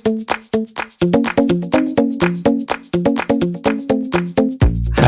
Hi,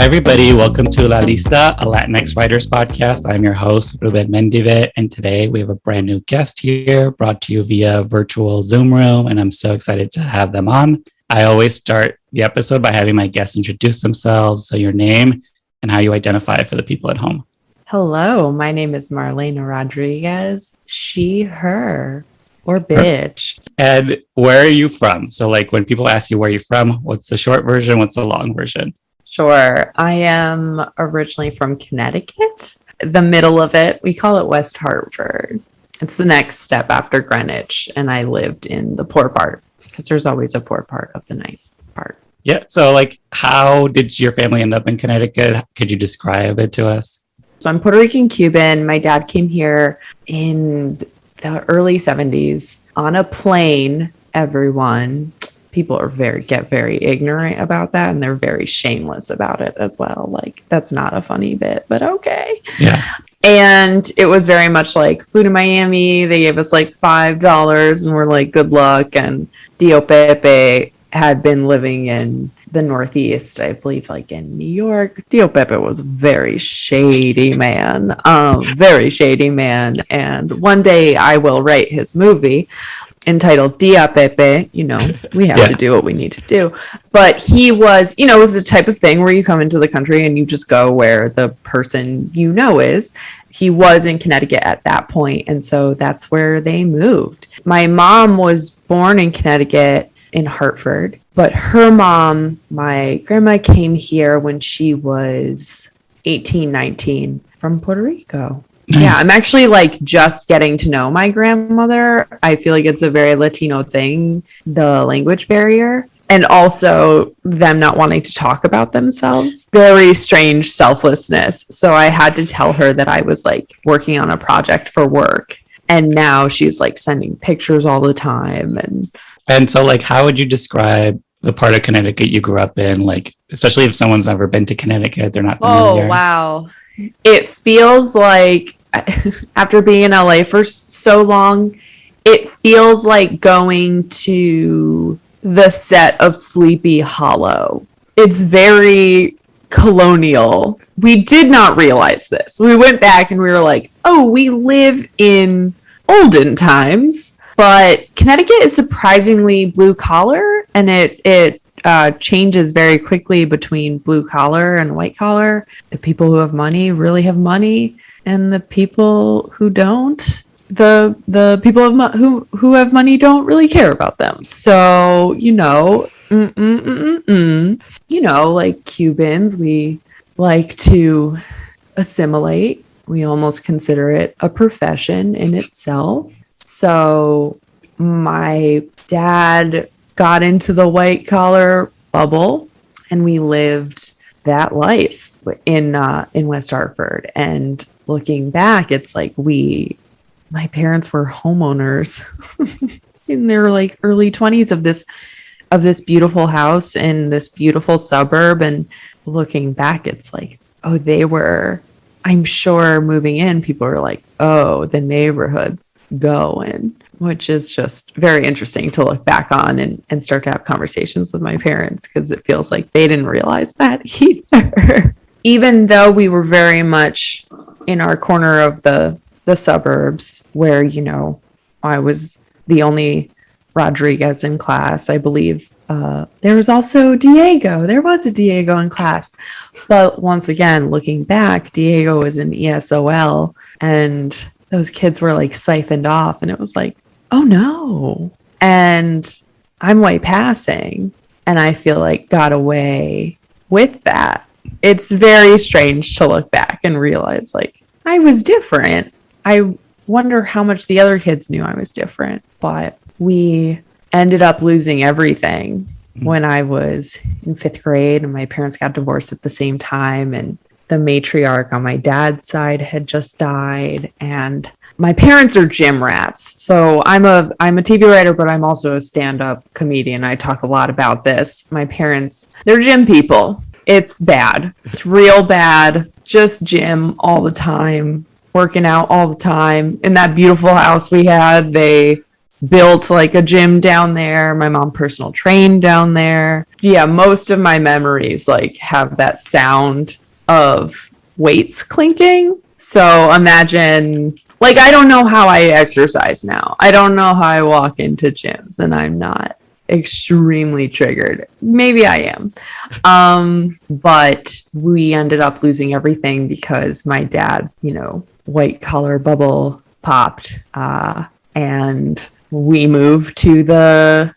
everybody. Welcome to Lista, a LatinX writers podcast. I'm your host, Ruben Mendive, and today we have a brand new guest here brought to you via virtual Zoom room, and I'm so excited to have them on. I always start the episode by having my guests introduce themselves, so your name and how you identify for the people at home. Hello, my name is Marlena Rodriguez, she, her, or bitch. And where are you from? So like when people ask you where you're from, what's the short version? What's the long version? Sure. I am originally from Connecticut, the middle of it. We call it West Hartford. It's the next step after Greenwich. And I lived in the poor part because there's always a poor part of the nice part. Yeah. So like, how did your family end up in Connecticut? Could you describe it to us? So I'm Puerto Rican Cuban. My dad came here in the early 70s on a plane. People are get very ignorant about that, and they're very shameless about it as well. Like, that's not a funny bit, but okay. Yeah. And it was very much like, flew to Miami. They gave us like $5 and we're like, good luck. And Dio Pepe had been living in the Northeast, I believe, like in New York. Dio Pepe was a very shady man, And one day I will write his movie entitled Dia Pepe. We have to do what we need to do. But he was, it was the type of thing where you come into the country and you just go where the person is. He was in Connecticut at that point, and so that's where they moved. My mom was born in Connecticut in Hartford, but her mom, my grandma, came here when she was 18, 19 from Puerto Rico. Nice. Yeah, I'm actually like just getting to know my grandmother. I feel like it's a very Latino thing, the language barrier, and also them not wanting to talk about themselves. Very strange selflessness. So I had to tell her that I was like working on a project for work. And now she's like sending pictures all the time. And so like, how would you describe the part of Connecticut you grew up in? Like, especially if someone's never been to Connecticut, they're not familiar. Oh, wow. It feels like, after being in LA for so long, it feels like going to the set of Sleepy Hollow. It's very colonial. We did not realize this. We went back and we were like, oh, we live in olden times. But Connecticut is surprisingly blue collar, and it changes very quickly between blue collar and white collar. The people who have money really have money, and the people who don't, the people who have money don't really care about them. So like Cubans, we like to assimilate. We almost consider it a profession in itself. So my dad got into the white collar bubble, and we lived that life in West Hartford. And looking back, it's like my parents were homeowners in their like early 20s of this beautiful house in this beautiful suburb. And looking back, it's like, oh, they were, I'm sure moving in, people were like, oh, the neighborhood's going, which is just very interesting to look back on and start to have conversations with my parents, because it feels like they didn't realize that either. Even though we were very much in our corner of the suburbs where, I was the only Rodriguez in class, I believe. There was also Diego. There was a Diego in class. But once again, looking back, Diego was in ESOL, and those kids were like siphoned off, and it was like, oh no. And I'm white passing, and I feel like got away with that. It's very strange to look back and realize like I was different. I wonder how much the other kids knew I was different, but we ended up losing everything when I was in 5th grade, and my parents got divorced at the same time, and the matriarch on my dad's side had just died, and my parents are gym rats. So I'm a TV writer, but I'm also a stand-up comedian. I talk a lot about this. My parents, they're gym people. It's bad. It's real bad. Just gym all the time, working out all the time. In that beautiful house we had, they built like a gym down there. My mom personal trained down there. Yeah, most of my memories like have that sound of weights clinking. So imagine, like, I don't know how I exercise now. I don't know how I walk into gyms and I'm not extremely triggered. Maybe I am. But we ended up losing everything because my dad's, white collar bubble popped. And we moved to the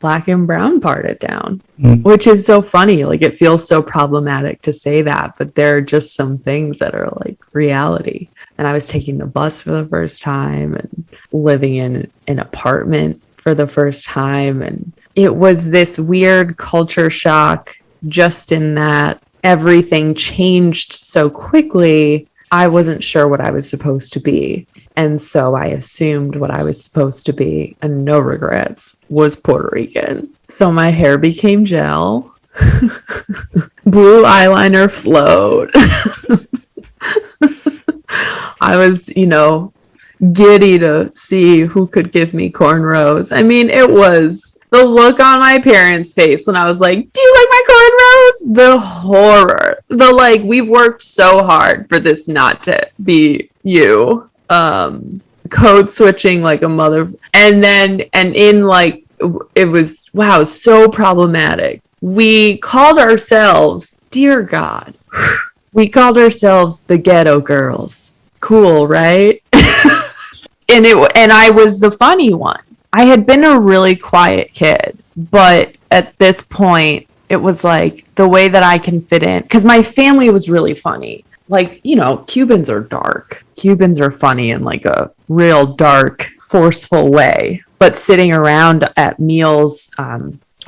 black and brown part of town, which is so funny. Like, it feels so problematic to say that, but there are just some things that are like reality. And I was taking the bus for the first time and living in an apartment for the first time. And it was this weird culture shock, just in that everything changed so quickly. I wasn't sure what I was supposed to be. And so I assumed what I was supposed to be, and no regrets, was Puerto Rican. So my hair became gel. Blue eyeliner flowed. I was, giddy to see who could give me cornrows. I mean, it was the look on my parents' face when I was like, do you like my cornrows? The horror. The like, we've worked so hard for this not to be you. Code switching like a mother. And in like, it was, wow, so problematic. We called ourselves, dear God, we called ourselves the Ghetto Girls. Cool, right? And I was the funny one. I had been a really quiet kid, but at this point, it was like the way that I can fit in, because my family was really funny. Like, Cubans are dark. Cubans are funny in like a real dark, forceful way. But sitting around at meals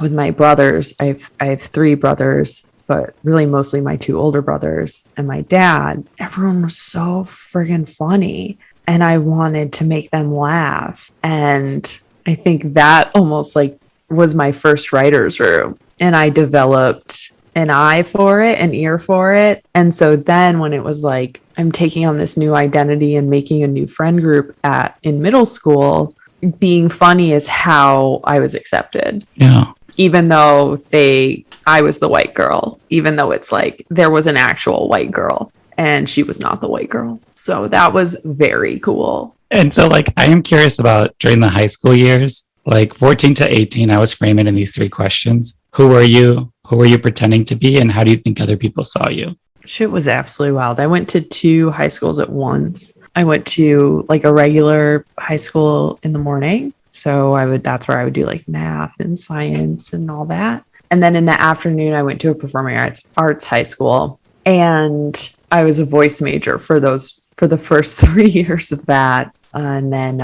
with my brothers, I have 3 brothers, but really mostly my 2 older brothers and my dad, everyone was so friggin' funny. And I wanted to make them laugh. And I think that almost like was my first writer's room. And I developed an eye for it, an ear for it. And so then when it was like, I'm taking on this new identity and making a new friend group in middle school, being funny is how I was accepted. Yeah. Even though I was the white girl, even though it's like there was an actual white girl and she was not the white girl. So that was very cool. And so like, I am curious about during the high school years, like 14 to 18, I was framing in these 3 questions. Who were you? Who were you pretending to be? And how do you think other people saw you? Shit was absolutely wild. I went to 2 high schools at once. I went to like a regular high school in the morning. So that's where I would do like math and science and all that. And then in the afternoon, I went to a performing arts high school, and I was a voice major for the first 3 years of that. And then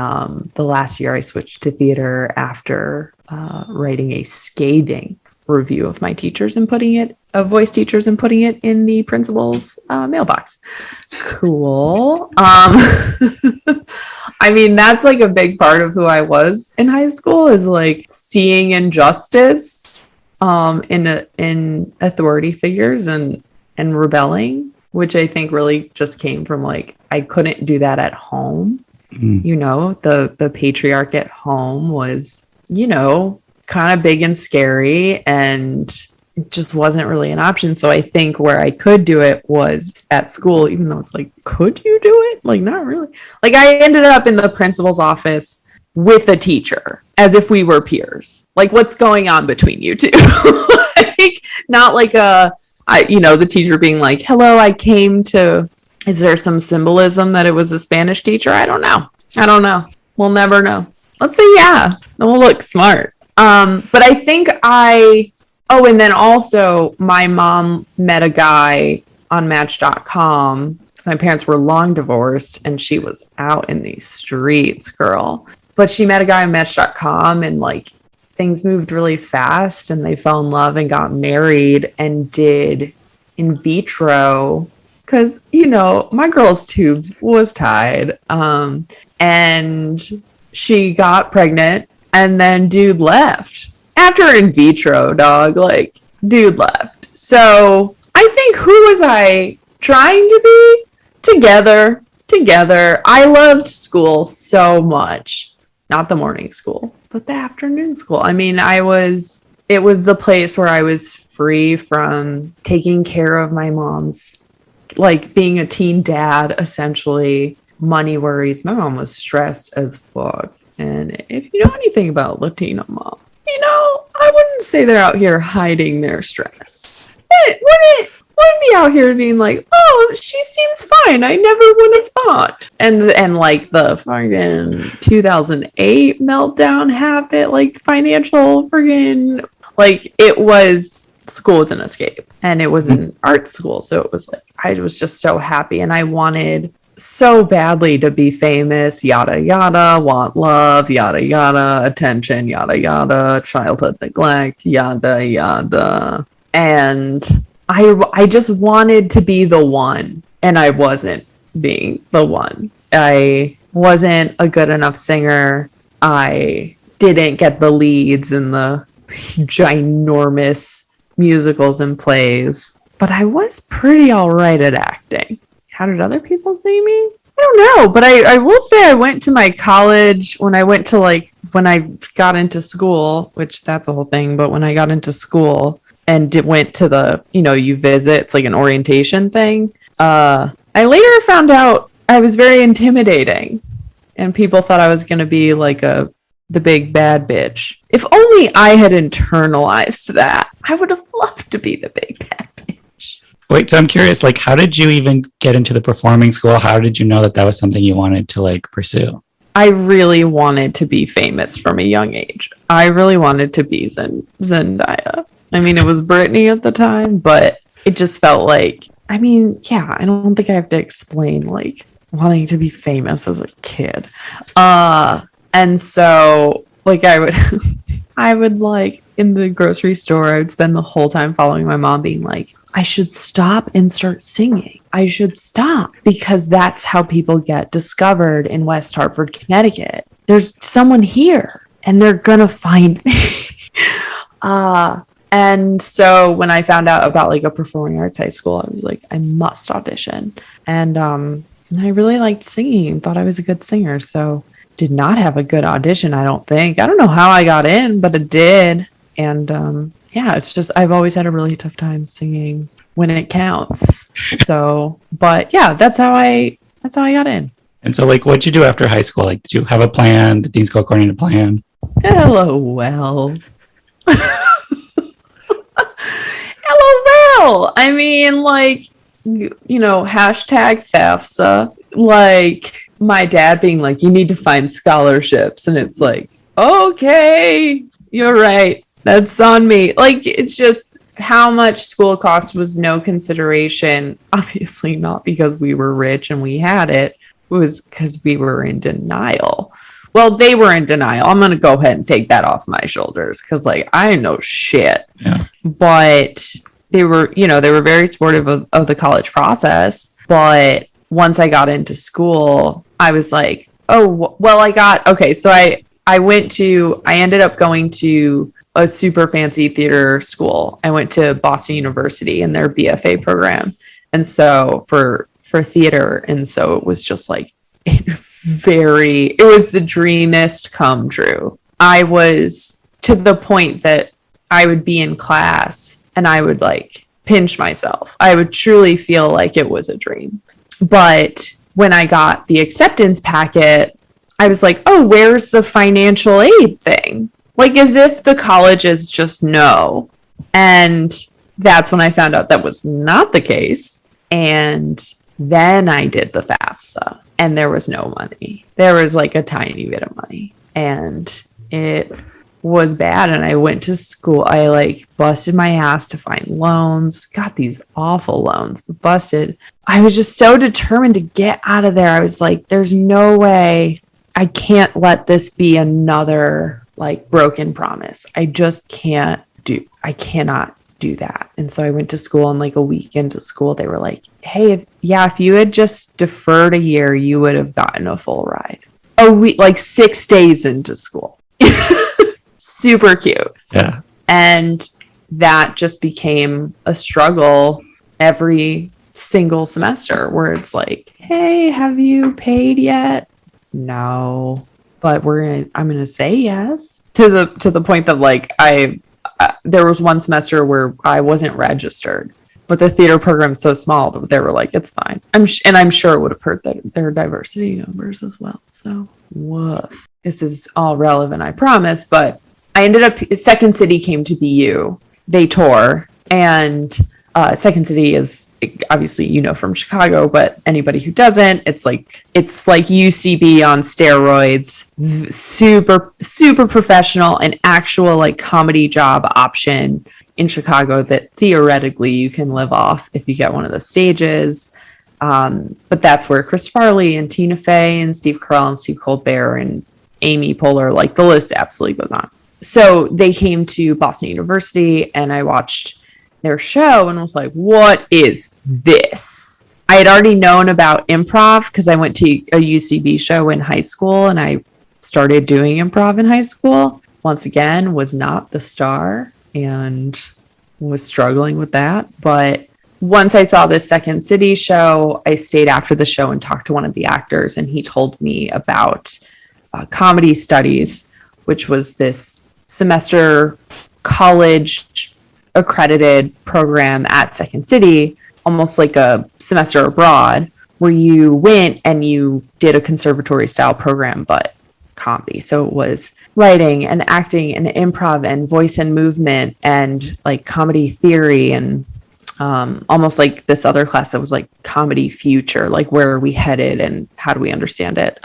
the last year I switched to theater after writing a scathing review of my teachers and voice teachers and putting it in the principal's mailbox. Cool. I mean, that's like a big part of who I was in high school, is like seeing injustice in authority figures and rebelling, which I think really just came from like, I couldn't do that at home. The patriarch at home was, kind of big and scary, and it just wasn't really an option. So I think where I could do it was at school, even though it's like, could you do it? Like, not really. Like, I ended up in the principal's office with a teacher as if we were peers. Like, what's going on between you two? Like, not like the teacher being like, hello, I came to, is there some symbolism that it was a Spanish teacher? I don't know. We'll never know. Let's say yeah. Then we'll look smart. But I think and then also my mom met a guy on Match.com, because my parents were long divorced and she was out in these streets, girl. But she met a guy on Match.com, and like things moved really fast, and they fell in love and got married and did in vitro, because, my girl's tubes was tied. And she got pregnant, and then dude left. After in vitro, dog, like, dude left. So I think, who was I trying to be? Together. I loved school so much. not the morning school, but the afternoon school. I mean, it was the place where I was free from taking care of my mom's, like being a teen dad, essentially, money worries. My mom was stressed as fuck. And if you know anything about Latino mom, I wouldn't say they're out here hiding their stress. It wouldn't be out here being like, oh, she seems fine. I never would have thought. And like the fucking 2008 meltdown happened, like financial friggin', like it was, school was an escape, and it was an art school. So it was like, I was just so happy, and I wanted so badly to be famous, yada yada, want love, yada yada, attention, yada yada, childhood neglect, yada yada. And I just wanted to be the one, and I wasn't being the one. I wasn't a good enough singer. I didn't get the leads in the ginormous musicals and plays, but I was pretty all right at acting. How did other people see me? I don't know, but I will say I went to my college when I got into school, which that's a whole thing, but when I got into school and went to the, you visit, it's like an orientation thing. I later found out I was very intimidating, and people thought I was going to be like the big bad bitch. If only I had internalized that, I would have loved to be the big bad bitch. Wait, so I'm curious, like, how did you even get into the performing school? How did you know that was something you wanted to like pursue? I really wanted to be famous from a young age. I really wanted to be Zendaya. I mean, it was Britney at the time, but it just felt like, I don't think I have to explain like wanting to be famous as a kid. And so like I would like in the grocery store, I would spend the whole time following my mom being like, I should stop and start singing. I should stop, because that's how people get discovered in West Hartford, Connecticut. There's someone here and they're going to find me. And so when I found out about like a performing arts high school, I was like, I must audition. And I really liked singing and thought I was a good singer. So did not have a good audition, I don't think. I don't know how I got in, but it did. And it's just, I've always had a really tough time singing when it counts. So, but yeah, that's how I got in. And so like, what'd you do after high school? Like, did you have a plan? Did things go according to plan? LOL. LOL. I mean, like, hashtag FAFSA. Like, my dad being like, you need to find scholarships. And it's like, okay, you're right. That's on me. Like, it's just how much school cost was no consideration. Obviously not because we were rich and we had it. It was because we were in denial. Well, they were in denial. I'm going to go ahead and take that off my shoulders because like, I didn't know shit. Yeah. But they were very supportive of the college process. But once I got into school, I was like, oh, well, so I ended up going to a super fancy theater school. I went to Boston University in their BFA program. And so for theater. And so it was just like, it was the dreamest come true. I was to the point that I would be in class and I would like pinch myself. I would truly feel like it was a dream. But when I got the acceptance packet, I was like, oh, where's the financial aid thing? Like as if the colleges just know. And that's when I found out that was not the case. And then I did the FAFSA and there was no money. There was like a tiny bit of money and it was bad. And I went to school. I like busted my ass to find loans, got these awful loans, but busted. I was just so determined to get out of there. I was like, there's no way. I can't let this be another like broken promise. I cannot do that. And so I went to school, and like a week into school, they were like, hey, if you had just deferred a year, you would have gotten a full ride. A week, like 6 days into school. Super cute. Yeah. And that just became a struggle every single semester where it's like, hey, have you paid yet? No. but I'm gonna say yes to the point that like there was one semester where I wasn't registered, but the theater program's so small that they were like, it's fine. I'm sure it would have hurt their diversity numbers as well. So woof. This is all relevant, I promise. But I ended up, Second City came to BU. They tour, and Second City is obviously, from Chicago, but anybody who doesn't, it's like UCB on steroids, super, super professional, an actual like comedy job option in Chicago that theoretically you can live off if you get one of the stages. But that's where Chris Farley and Tina Fey and Steve Carell and Steve Colbert and Amy Poehler, like the list absolutely goes on. So they came to Boston University, and I watched their show and was like, what is this? I had already known about improv because I went to a UCB show in high school, and I started doing improv in high school. Once again, was not the star and was struggling with that. But once I saw this Second City show, I stayed after the show and talked to one of the actors, and he told me about comedy studies, which was this semester college accredited program at Second City, almost like a semester abroad, where you went and you did a conservatory style program, but comedy. So it was writing and acting and improv and voice and movement and like comedy theory, and almost like this other class that was like comedy future, like where are we headed and how do we understand it?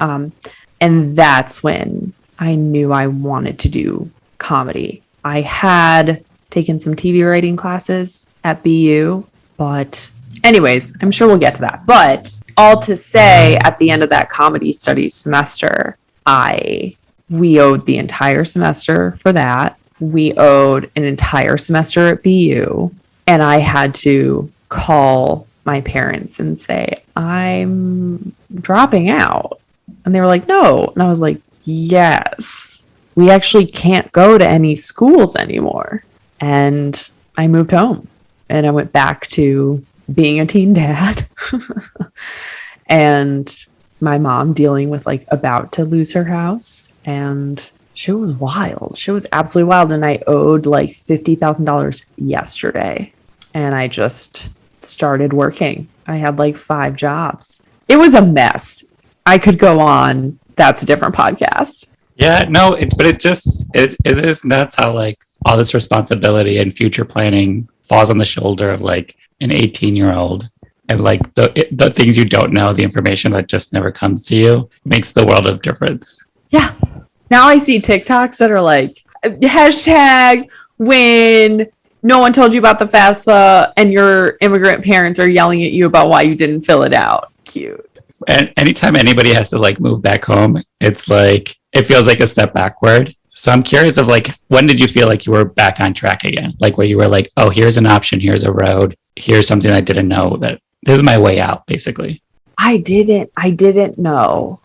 And that's when I knew I wanted to do comedy. I had taken some TV writing classes at BU, but anyways, I'm sure we'll get to that. But all to say, at the end of that comedy studies semester, we owed the entire semester for that. We owed an entire semester at BU, and I had to call my parents and say, I'm dropping out. And they were like, no. And I was like, yes, we actually can't go to any schools anymore. And I moved home, and I went back to being a teen dad and my mom dealing with like about to lose her house. And she was wild. She was absolutely wild. And I owed like $50,000 yesterday, and I just started working. I had like 5 jobs. It was a mess. I could go on. That's a different podcast. Yeah, no, but it is nuts how like all this responsibility and future planning falls on the shoulder of like an 18-year-old, and like the things you don't know, the information that just never comes to you, makes the world of difference. Yeah. Now I see TikToks that are like hashtag when no one told you about the FAFSA and your immigrant parents are yelling at you about why you didn't fill it out. Cute. And anytime anybody has to like move back home, it's like it feels like a step backward. So I'm curious of like, when did you feel like you were back on track again? Like where you were like, oh, here's an option, here's a road, here's something I didn't know, that this is my way out, basically. I didn't know.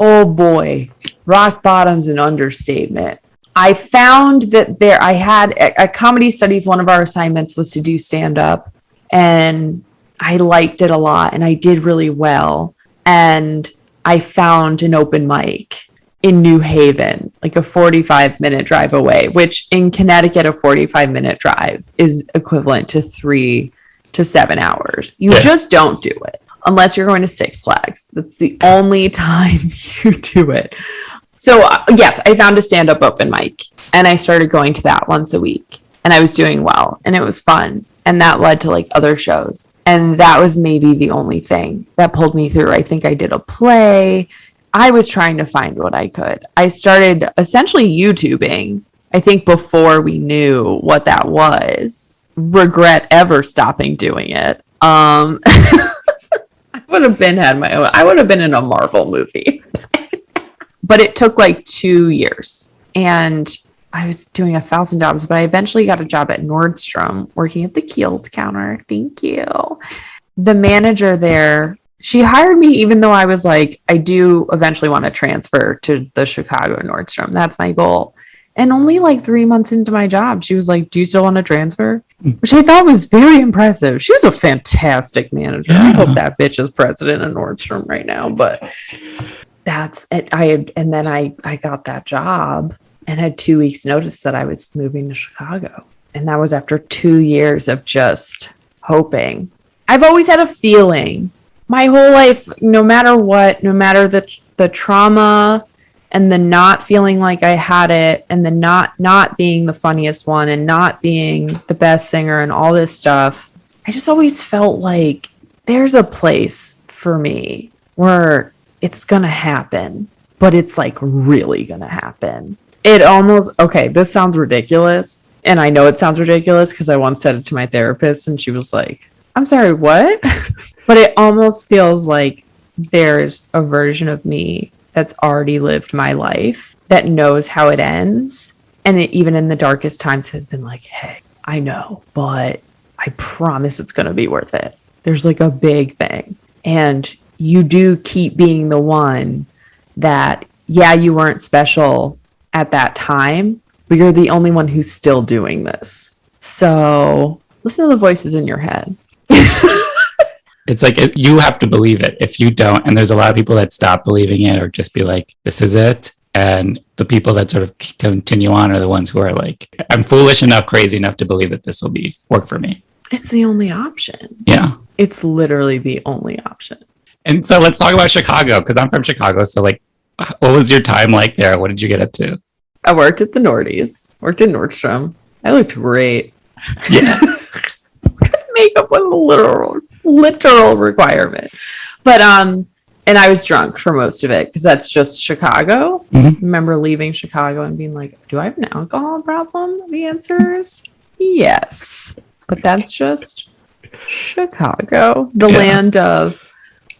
Oh boy, rock bottom's an understatement. I found that I had at comedy studies, one of our assignments was to do stand up, and I liked it a lot and I did really well. And I found an open mic in New Haven, like a 45-minute drive away, which in Connecticut, a 45-minute drive is equivalent to 3 to 7 hours. You just don't do it unless you're going to Six Flags. That's the only time you do it. So yes, I found a stand-up open mic, and I started going to that once a week, and I was doing well, and it was fun. And that led to like other shows. And that was maybe the only thing that pulled me through. I think I did a play. I was trying to find what I could. I started essentially YouTubing, I think before we knew what that was. Regret ever stopping doing it. I would have had my own. I would have been in a Marvel movie. But it took like 2 years. And I was doing 1,000 jobs, but I eventually got a job at Nordstrom working at the Kiehl's counter. Thank you. The manager there, she hired me even though I was like, I do eventually want to transfer to the Chicago Nordstrom. That's my goal. And only like 3 months into my job, she was like, do you still want to transfer? Which I thought was very impressive. She was a fantastic manager. I hope that bitch is president of Nordstrom right now. But that's it. And then I got that job and had 2 weeks notice that I was moving to Chicago. And that was after 2 years of just hoping. I've always had a feeling my whole life, no matter what, no matter the trauma and the not feeling like I had it, and the not being the funniest one, and not being the best singer, and all this stuff, I just always felt like there's a place for me where it's gonna happen, but it's like really gonna happen. It almost, okay, this sounds ridiculous, and I know it sounds ridiculous because I once said it to my therapist and she was like, I'm sorry, what? But it almost feels like there's a version of me that's already lived my life, that knows how it ends. And it, even in the darkest times, has been like, hey, I know, but I promise it's going to be worth it. There's like a big thing. And you do keep being the one that, yeah, you weren't special at that time, but you're the only one who's still doing this. So listen to the voices in your head. It's like you have to believe it. If you don't, and there's a lot of people that stop believing it or just be like, this is it. And the people that sort of continue on are the ones who are like, I'm foolish enough, crazy enough to believe that this will work for me. It's the only option. Yeah. It's literally the only option. And so let's talk about Chicago, because I'm from Chicago. So like, what was your time like there? What did you get up to? I worked at the Nordies, worked in Nordstrom. I looked great. Yeah. Because makeup was a literal requirement. But and I was drunk for most of it because that's just Chicago. Mm-hmm. Remember leaving Chicago and being like, do I have an alcohol problem? The answer is yes. But that's just Chicago, the land of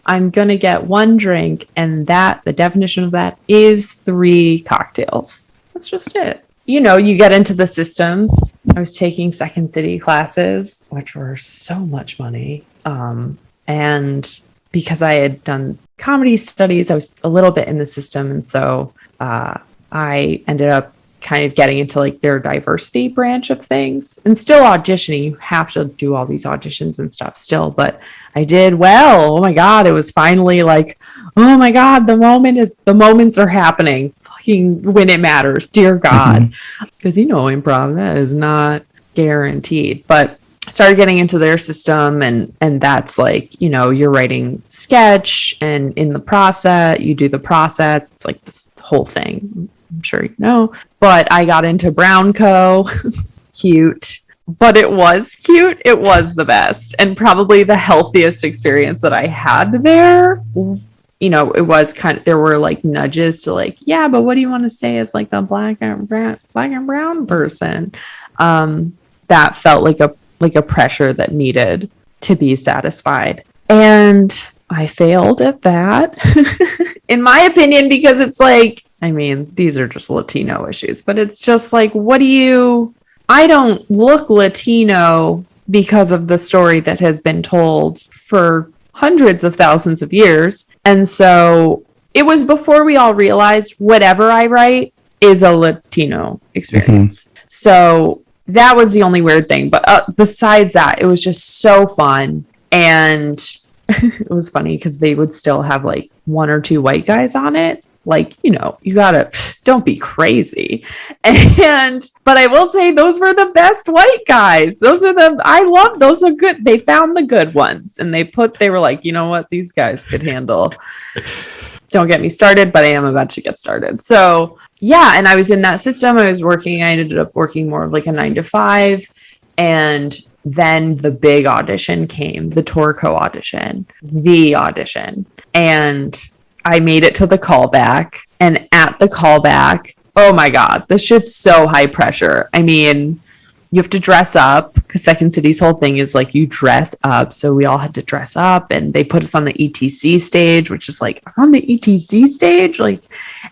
I'm going to get one drink, and that the definition of that is 3 cocktails. That's just it. You know, you get into the systems. I was taking Second City classes, which were so much money. And because I had done comedy studies, I was a little bit in the system. And so I ended up kind of getting into like their diversity branch of things, and still auditioning. You have to do all these auditions and stuff still, but I did well. Oh my God. It was finally like, oh my God, the moments are happening fucking when it matters. Dear God. Because, you know, improv, that is not guaranteed, but I started getting into their system, and that's like, you know, you're writing sketch, and in the process, you do the process. It's like this whole thing. I'm sure you know, but I got into Brown Co. Cute, but it was cute. It was the best, and probably the healthiest experience that I had there. You know, it was kind of, there were like nudges to like, yeah, but what do you want to say as like the black and brown person? That felt like a pressure that needed to be satisfied. And I failed at that, in my opinion, because it's like, I mean, these are just Latino issues, but it's just like, I don't look Latino because of the story that has been told for hundreds of thousands of years. And so it was before we all realized whatever I write is a Latino experience. Mm-hmm. So that was the only weird thing. But besides that, it was just so fun. And it was funny because they would still have like 1 or 2 white guys on it. Like, you know, you gotta, don't be crazy. But I will say those were the best white guys. Those are those are good. They found the good ones, and they were like, you know what, these guys could handle. Don't get me started, but I am about to get started. So yeah. And I was in that system. I ended up working more of like a 9 to 5. And then the big audition came, the Torco audition, and I made it to the callback, and at the callback, oh my God, this shit's so high pressure. I mean, you have to dress up because Second City's whole thing is like you dress up. So we all had to dress up, and they put us on the ETC stage, which is like, on the ETC stage, like,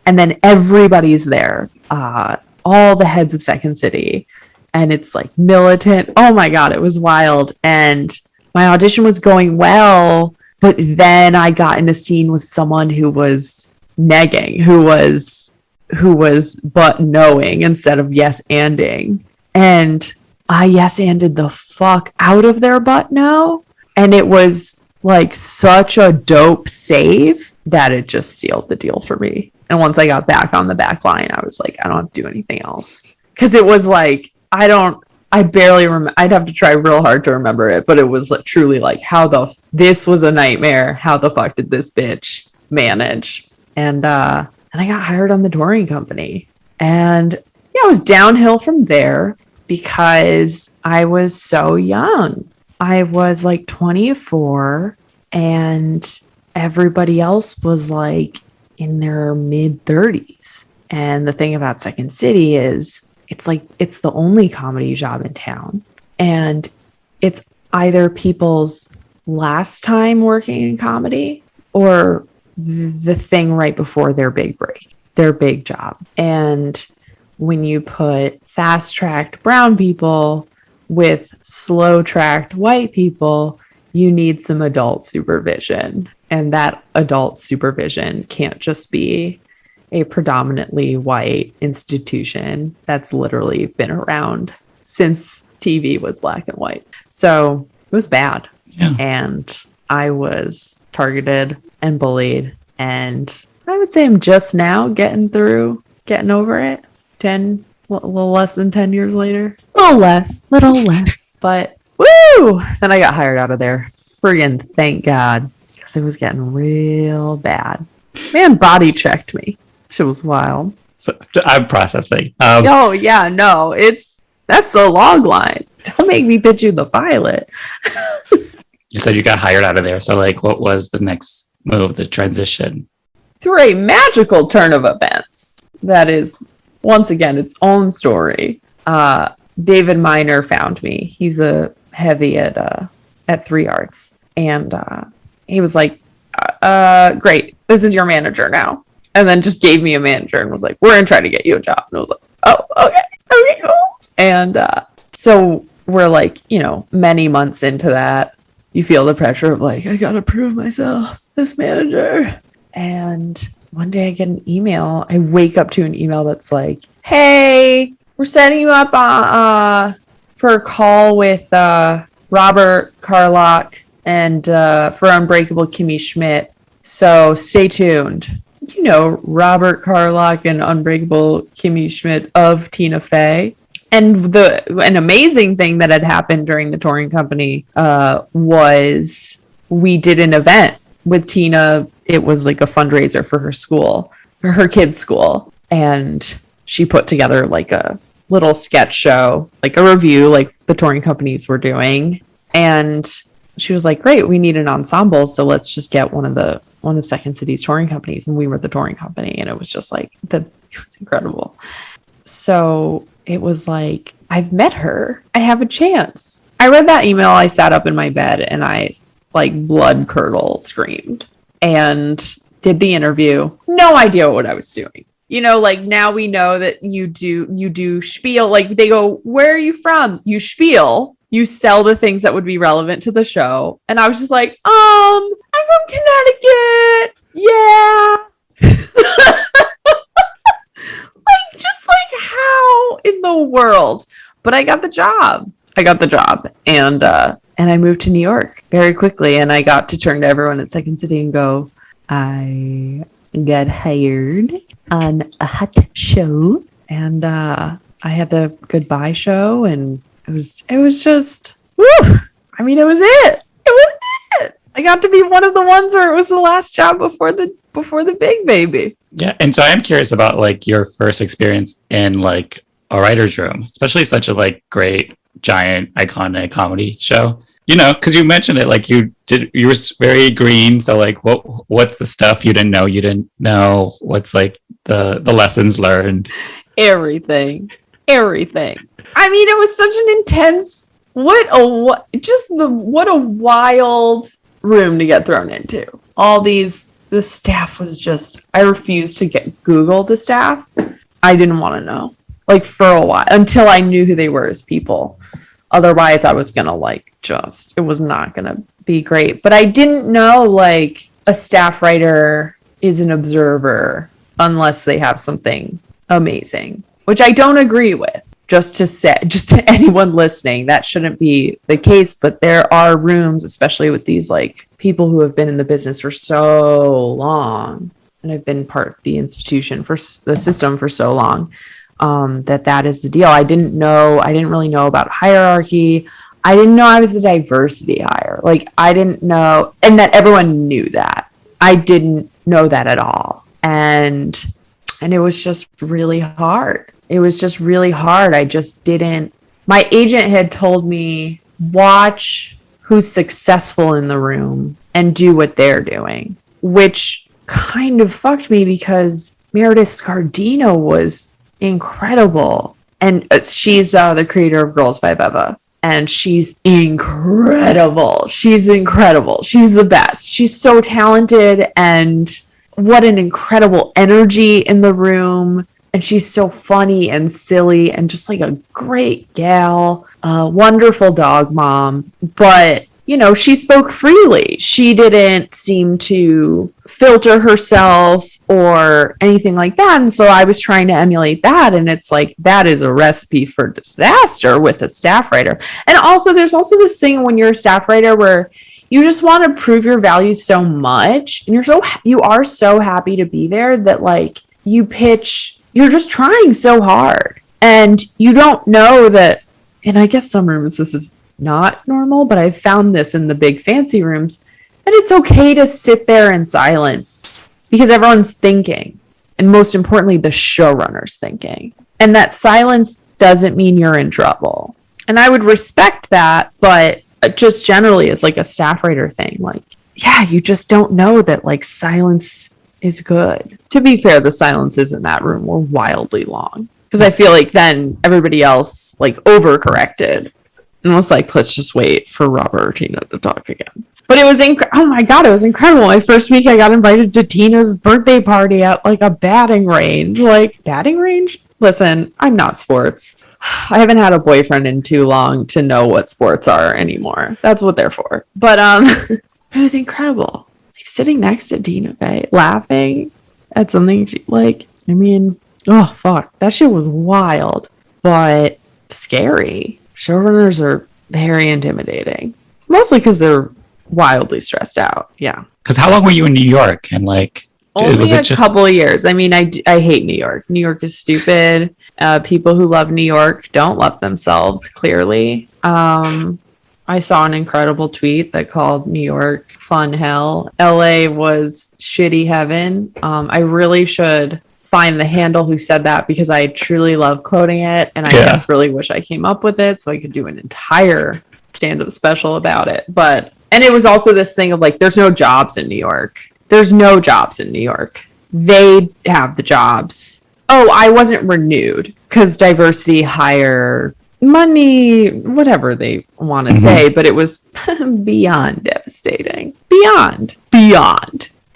and then everybody's there, all the heads of Second City, and it's like militant. Oh my God, it was wild. And my audition was going well. But then I got in a scene with someone who was negging, who was but knowing instead of yes-anding. And I yes-anded the fuck out of their but no. And it was like such a dope save that it just sealed the deal for me. And once I got back on the back line, I was like, I don't have to do anything else. Because it was like, I barely remember. I'd have to try real hard to remember it, but it was like, truly like, this was a nightmare. How the fuck did this bitch manage? And I got hired on the touring company. And yeah, it was downhill from there because I was so young. I was like 24 and everybody else was like in their mid 30s. And the thing about Second City is it's the only comedy job in town. And it's either people's last time working in comedy or the thing right before their big break, their big job. And when you put fast-tracked brown people with slow-tracked white people, you need some adult supervision. And that adult supervision can't just be a predominantly white institution that's literally been around since TV was black and white. So it was bad. Yeah. And I was targeted and bullied. And I would say I'm just now getting over it. A little less than 10 years later. Little less. But woo! Then I got hired out of there. Friggin' thank God. Because it was getting real bad. Man body checked me. Shit was wild. So I'm processing. Oh yeah, no, that's the log line. Don't make me pitch you the pilot. You said you got hired out of there. So like, what was the next move, the transition? Through a magical turn of events. That is, once again, its own story. David Miner found me. He's a heavy at 3 Arts. And he was like, great, this is your manager now. And then just gave me a manager and was like, we're going to try to get you a job. And I was like, oh, okay, cool. And so we're like, many months into that, you feel the pressure of like, I got to prove myself, this manager. And one day I get an email. I wake up to an email that's like, hey, we're setting you up for a call with Robert Carlock and for Unbreakable Kimmy Schmidt. So stay tuned. Robert Carlock and Unbreakable Kimmy Schmidt of Tina Fey. And an amazing thing that had happened during the touring company was we did an event with Tina. It was like a fundraiser for her school, for her kids' school. And she put together like a little sketch show, like a review, like the touring companies were doing. And she was like, great, we need an ensemble. So let's just get one of Second City's touring companies. And we were the touring company. And it was just like, it was incredible. So it was like, I've met her. I have a chance. I read that email. I sat up in my bed and I like blood curdle screamed and did the interview. No idea what I was doing. Like now we know that you do spiel. Like they go, where are you from? You spiel. You sell the things that would be relevant to the show. And I was just like, I'm from Connecticut. Yeah. Just like how in the world? But I got the job. And I moved to New York very quickly. And I got to turn to everyone at Second City and go, I got hired on a hot show. And I had a goodbye show. And it was just, woo! I mean, it was it. I got to be one of the ones where it was the last job before the big baby. Yeah. And so I'm curious about like your first experience in like a writer's room, especially such a like great, giant, iconic comedy show, because you mentioned it, like you were very green. So like, what's the stuff you didn't know? What's like the lessons learned? Everything. I mean, it was such an intense, what a wild room to get thrown into. The staff was just, I refused to Google the staff. I didn't want to know, like for a while, until I knew who they were as people. Otherwise I was going to it was not going to be great. But I didn't know like a staff writer is an observer unless they have something amazing, which I don't agree with. just to anyone listening, that shouldn't be the case, but there are rooms, especially with these like people who have been in the business for so long and have been part of the institution for the system for so long, that is the deal. I didn't really know about hierarchy. I didn't know I was a diversity hire. Like, I didn't know, and that everyone knew that. I didn't know that at all. And it was just really hard. I just didn't. My agent had told me, watch who's successful in the room and do what they're doing, which kind of fucked me because Meredith Scardino was incredible. And she's the creator of Girls Five Eva. And she's incredible. She's the best. She's so talented, and what an incredible energy in the room. And she's so funny and silly and just like a great gal, wonderful dog mom. But, you know, she spoke freely. She didn't seem to filter herself or anything like that. And so I was trying to emulate that. And it's like, that is a recipe for disaster with a staff writer. And also, there's also this thing when you're a staff writer where you just want to prove your value so much. And you are so happy to be there that like you pitch, you're just trying so hard. And you don't know that, and I guess some rooms this is not normal, but I found this in the big fancy rooms, that it's okay to sit there in silence because everyone's thinking. And most importantly, the showrunner's thinking. And that silence doesn't mean you're in trouble. And I would respect that, but just generally as like a staff writer thing, like, yeah, you just don't know that like silence is good. To be fair, the silences in that room were wildly long because I feel like then everybody else like overcorrected and was like, let's just wait for Robert or Tina to talk again. But it was oh my God, it was incredible. My first week I got invited to Tina's birthday party at like a batting range. Like, batting range? Listen, I'm not sports. I haven't had a boyfriend in too long to know what sports are anymore. That's what they're for. But it was incredible. Like, sitting next to Tina, right? Laughing at something she, like, I mean, oh fuck, that shit was wild, but scary. Showrunners are very intimidating, mostly because they're wildly stressed out. Yeah. Because how long were you in New York? And like, only a couple of years. I mean, I hate New York. New York is stupid. People who love New York don't love themselves, clearly. I saw an incredible tweet that called New York fun hell. LA was shitty heaven. I really should find the handle who said that because I truly love quoting it. And I just really wish I came up with it so I could do an entire stand-up special about it. And it was also this thing of like, there's no jobs in New York. There's no jobs in New York. They have the jobs. Oh, I wasn't renewed because diversity hire money, whatever they want to say, but it was beyond devastating. Beyond.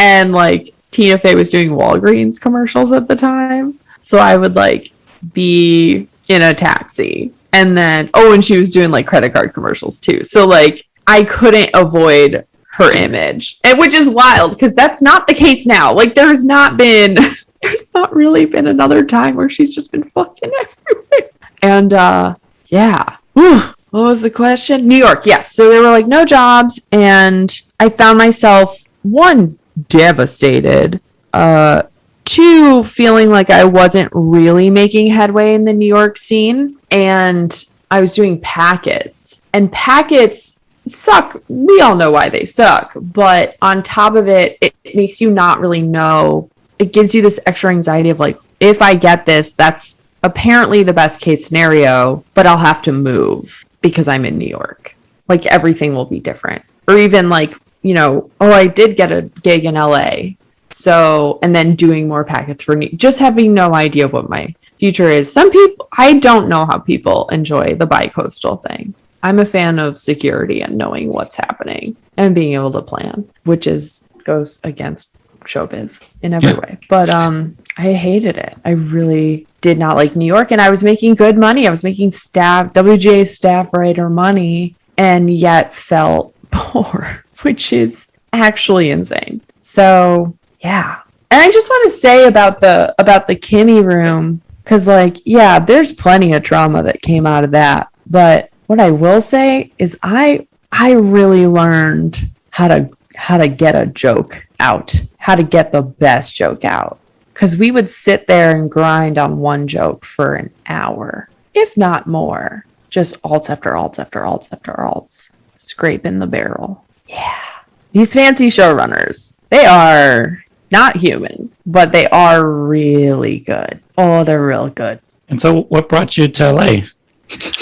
And like Tina Fey was doing Walgreens commercials at the time. So I would like be in a taxi and then, and she was doing like credit card commercials too. So like I couldn't avoid her image, and which is wild because that's not the case now. Like there's not really been another time where she's just been fucking everywhere. And what was the question? New York, yes. So there were like no jobs, and I found myself, one, devastated, two, feeling like I wasn't really making headway in the New York scene, and I was doing packets, and packets suck. We all know why they suck, but on top of it, it makes you not really know. It gives you this extra anxiety of like, if I get this, that's apparently the best case scenario, but I'll have to move because I'm in New York. Like everything will be different. Or even like, you know, I did get a gig in LA. So, and then doing more packets for just having no idea what my future is. Some people, I don't know how people enjoy the bi-coastal thing. I'm a fan of security and knowing what's happening and being able to plan, which goes against showbiz in every way. But I hated it. I really did not like New York, and I was making good money. I was making WGA staff writer money, and yet felt poor, which is actually insane. So yeah. And I just want to say about the Kimmy room, Because like, yeah, there's plenty of trauma that came out of that. But what I will say is I really learned how to get a joke out, how to get the best joke out. Because we would sit there and grind on one joke for an hour, if not more. Just alts after alts after alts after alts. Scraping the barrel. Yeah. These fancy showrunners, they are not human, but they are really good. Oh, they're real good. And so what brought you to LA? I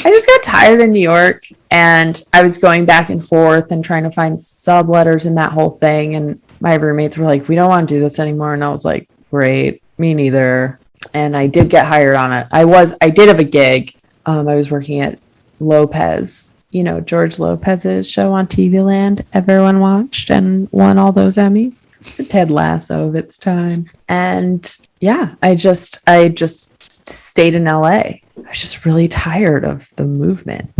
just got tired in New York, and I was going back and forth and trying to find subletters in that whole thing. And my roommates were like, we don't want to do this anymore. And I was like, great, me neither. And I did get hired on it. I did have a gig. I was working at Lopez, George Lopez's show on TV Land everyone watched and won all those Emmys. The Ted Lasso of its time. And yeah, I just stayed in LA. I was just really tired of the movement.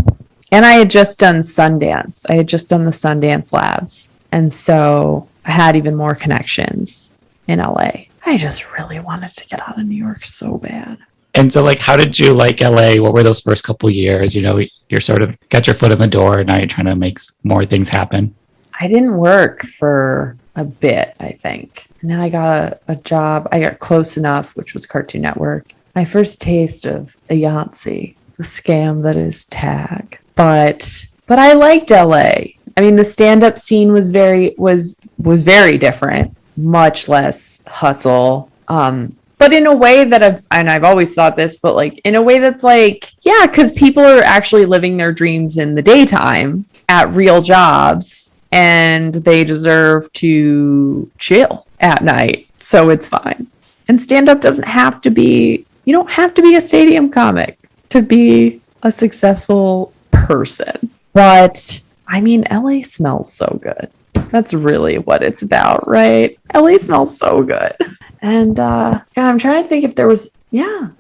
And I had just done Sundance. I had just done the Sundance Labs. And so I had even more connections in LA. I just really wanted to get out of New York so bad. And so, like, how did you like LA? What were those first couple years? You're sort of got your foot in the door. Now you're trying to make more things happen. I didn't work for a bit, I think. And then I got a job. I got close enough, which was Cartoon Network. My first taste of a Yahtzee, the scam that is tag. But I liked LA. I mean, the stand-up scene was very different, much less hustle. But in a way that I've always thought this, but like in a way that's like, yeah, because people are actually living their dreams in the daytime at real jobs, and they deserve to chill at night. So it's fine. And stand-up doesn't have to be, you don't have to be a stadium comic to be a successful person. But I mean, LA smells so good. That's really what it's about, right? LA smells so good. And God, I'm trying to think if there was, I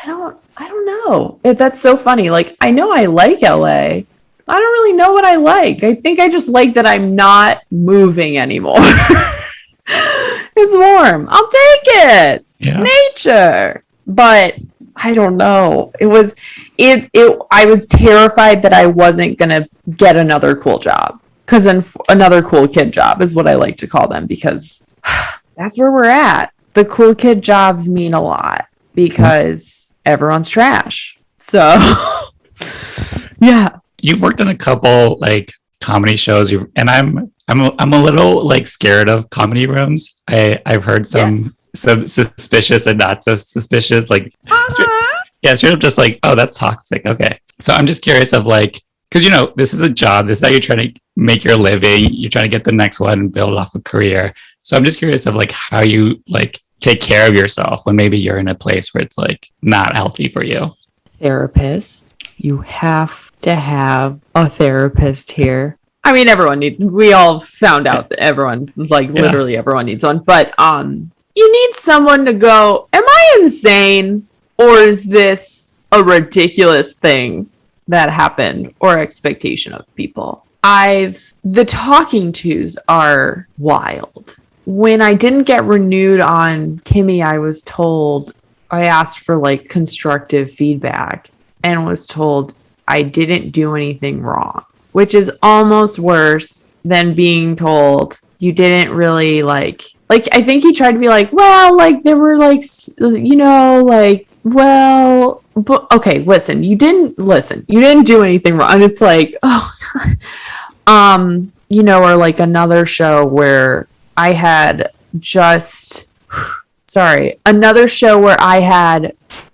don't know. That's so funny. Like, I know I like LA. I don't really know what I like. I think I just like that I'm not moving anymore. It's warm. I'll take it. Yeah. Nature. But I don't know. I was terrified that I wasn't going to get another cool job. Because another cool kid job is what I like to call them, because that's where we're at. The cool kid jobs mean a lot because everyone's trash. So, yeah. You've worked in a couple like comedy shows, and I'm a little like scared of comedy rooms. I've heard some suspicious and not so suspicious, like straight up just like, oh, that's toxic. Okay, so I'm just curious of like, because this is a job. This is how you're trying to make your living. You're trying to get the next one and build off a career. So I'm just curious of like how you like take care of yourself when maybe you're in a place where it's like not healthy for you. Therapist. You have to have a therapist here. I mean, we all found out that literally everyone needs one. But you need someone to go, am I insane? Or is this a ridiculous thing that happened or expectation of people? The talking tos are wild. When I didn't get renewed on Kimmy, I asked for like constructive feedback and was told I didn't do anything wrong, which is almost worse than being told you didn't really like, I think he tried to be like, well, like there were like, well, but okay, listen, you didn't do anything wrong. And it's like, or like another show where I had another show where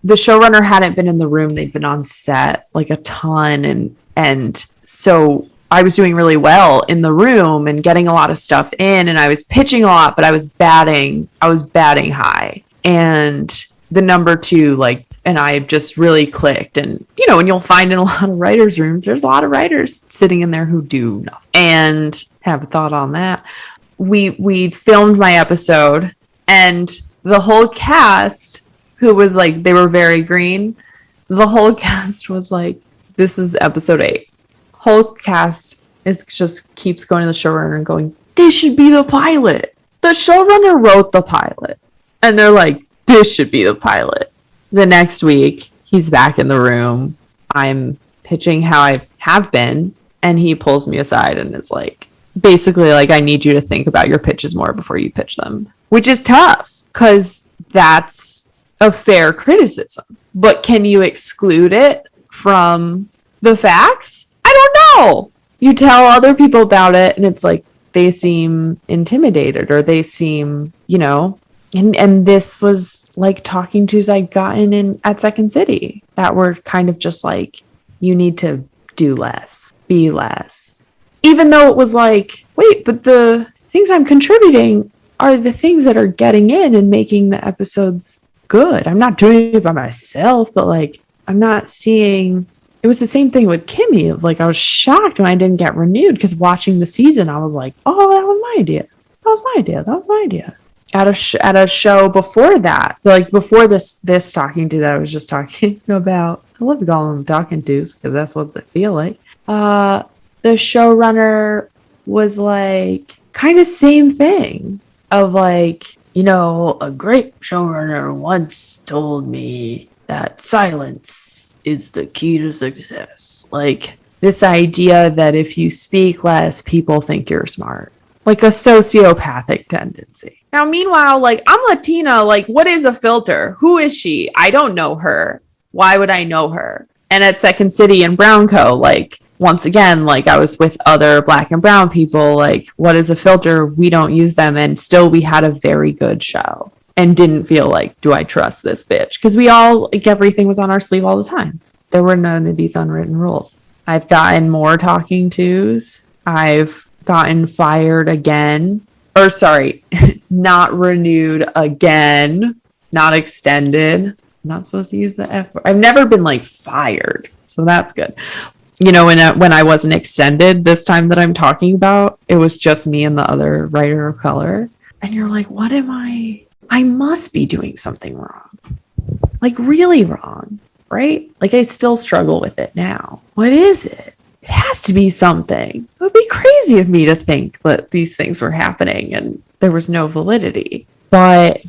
the showrunner hadn't been in the room. They'd been on set like a ton. And so I was doing really well in the room and getting a lot of stuff in, and I was pitching a lot, but I was batting high. And the number two, and I just really clicked. And, and you'll find in a lot of writers' rooms, there's a lot of writers sitting in there who do nothing and have a thought on that. We filmed my episode, and the whole cast, who was like, they were very green. The whole cast was like, this is episode 8. Whole cast just keeps going to the showrunner and going, this should be the pilot. The showrunner wrote the pilot. And they're like, this should be the pilot. The next week, he's back in the room. I'm pitching how I have been, and he pulls me aside and is like, basically like, I need you to think about your pitches more before you pitch them, which is tough because that's a fair criticism. But can you exclude it from the facts? I don't know. You tell other people about it and it's like they seem intimidated or they seem, and this was like talking tos I'd gotten in at Second City that were kind of just like, you need to do less, be less. Even though it was like, wait, but the things I'm contributing are the things that are getting in and making the episodes good. I'm not doing it by myself, but like, I'm not seeing. It was the same thing with Kimmy. Of like, I was shocked when I didn't get renewed because watching the season, I was like, oh, that was my idea. That was my idea. That was my idea. At a show before that, like before this talking to that I was just talking about. I love calling them talking tos because that's what they feel like. The showrunner was like kind of same thing of like, a great showrunner once told me that silence is the key to success. Like this idea that if you speak less, people think you're smart, like a sociopathic tendency. Now, meanwhile, like I'm Latina, like what is a filter? Who is she? I don't know her. Why would I know her? And at Second City and Brownco, like once again, like I was with other Black and brown people, like what is a filter? We don't use them. And still we had a very good show and didn't feel like, do I trust this bitch? Because we all, like everything was on our sleeve all the time. There were none of these unwritten rules. I've gotten more talking tos. I've gotten fired again. Or sorry, not renewed again. Not extended. I'm not supposed to use the F word. I've never been like fired. So that's good. When I wasn't extended this time that I'm talking about, it was just me and the other writer of color. And you're like, what am I must be doing something wrong. Like really wrong, right? Like I still struggle with it now. What is it? It has to be something. It would be crazy of me to think that these things were happening and there was no validity. But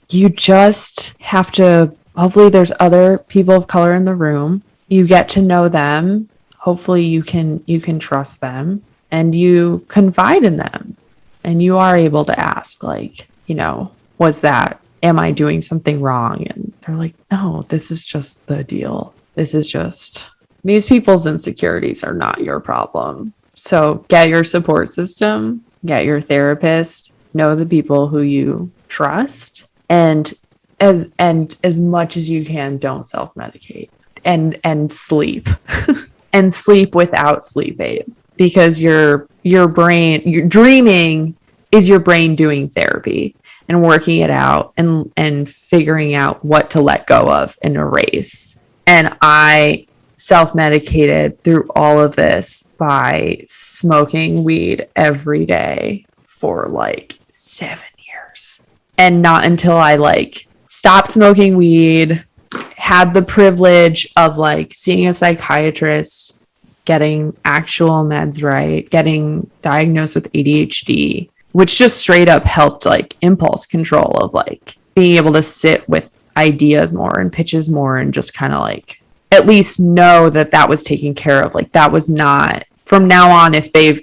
you just have to, hopefully there's other people of color in the room. You get to know them. Hopefully you can trust them and you confide in them and you are able to ask like, am I doing something wrong? And they're like, no, this is just the deal. This is just, these people's insecurities are not your problem. So get your support system, get your therapist, know the people who you trust, and as much as you can, don't self-medicate and sleep. And sleep without sleep aids, because your dreaming is your brain doing therapy and working it out and figuring out what to let go of and erase. And I self-medicated through all of this by smoking weed every day for like 7 years. And not until I like stopped smoking weed, had the privilege of like seeing a psychiatrist, getting actual meds right, getting diagnosed with ADHD, which just straight up helped like impulse control of like being able to sit with ideas more and pitches more and just kind of like at least know that was taken care of. Like that was not, from now on, if they've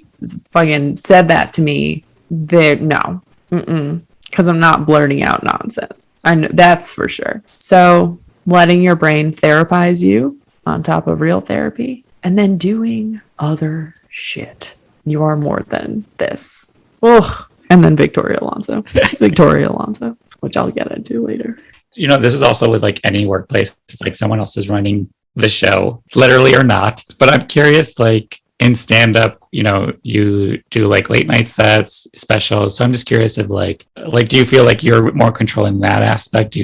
fucking said that to me, no, because I'm not blurting out nonsense. I know that's for sure. So letting your brain therapize you on top of real therapy and then doing other shit. You are more than this. Ugh. And then Victoria Alonso. It's Victoria Alonso, which I'll get into later. This is also with like any workplace, like someone else is running the show, literally or not. But I'm curious, like in stand-up, you do like late night sets, specials. So I'm just curious if like, do you feel like you're more controlling that aspect?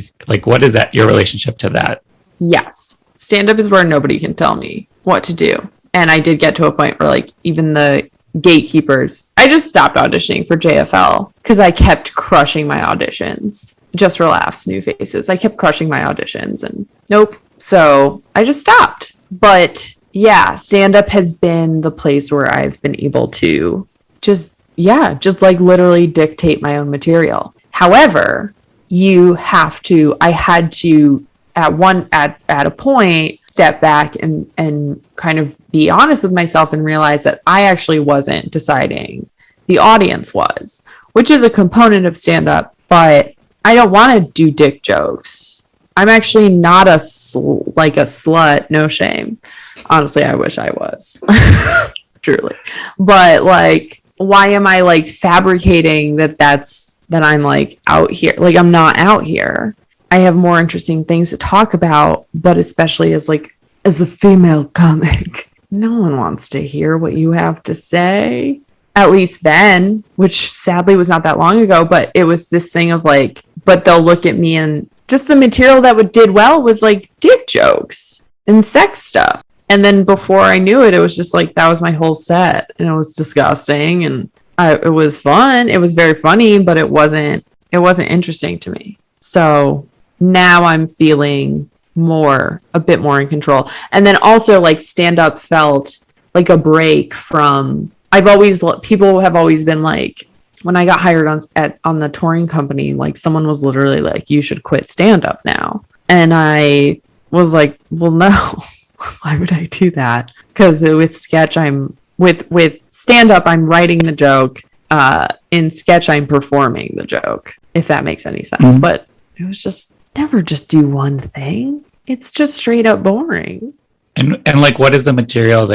What is that, your relationship to that? Yes. Stand-up is where nobody can tell me what to do. And I did get to a point where like even the gatekeepers, I just stopped auditioning for JFL because I kept crushing my auditions. Just for laughs, new faces. I kept crushing my auditions and nope. So I just stopped. But yeah, stand-up has been the place where I've been able to just like literally dictate my own material. However, I had to at a point step back and kind of be honest with myself and realize that I actually wasn't deciding, the audience was, which is a component of stand-up, but I don't want to do dick jokes. I'm actually not a slut, no shame. Honestly, I wish I was. Truly. But like, why am I like fabricating that I'm like out here? Like, I'm not out here. I have more interesting things to talk about, but especially as a female comic, no one wants to hear what you have to say. At least then, which sadly was not that long ago, but it was this thing of like, but they'll look at me and just the material that did well was like dick jokes and sex stuff. And then before I knew it, it was just like, that was my whole set, and it was disgusting, and it was fun. It was very funny, but it wasn't interesting to me. So now I'm feeling a bit more in control. And then also like stand up felt like a break from, people have always been like, when I got hired on the touring company, like someone was literally like, you should quit stand up now. And I was like, well, no, why would I do that? Because with sketch, with stand up, I'm writing the joke. In sketch, I'm performing the joke, if that makes any sense. Mm-hmm. But it was just never just do one thing. It's just straight up boring. And like, what is the material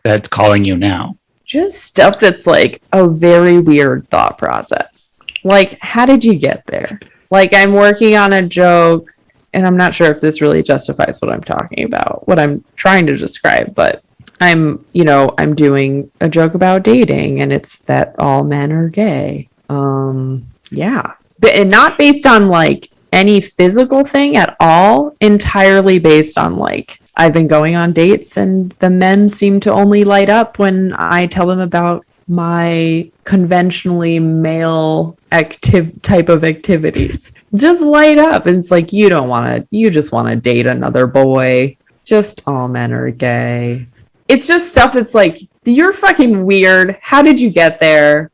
that's calling you now? Just stuff that's like a very weird thought process. Like, how did you get there? Like, I'm working on a joke, and I'm not sure if this really justifies what I'm talking about, what I'm trying to describe, but I'm doing a joke about dating, and it's that all men are gay. Yeah. And not based on like any physical thing at all, entirely based on like, I've been going on dates and the men seem to only light up when I tell them about my conventionally male type of activities. Just light up. And it's like, you just want to date another boy. Just all men are gay. It's just stuff that's like, you're fucking weird. How did you get there?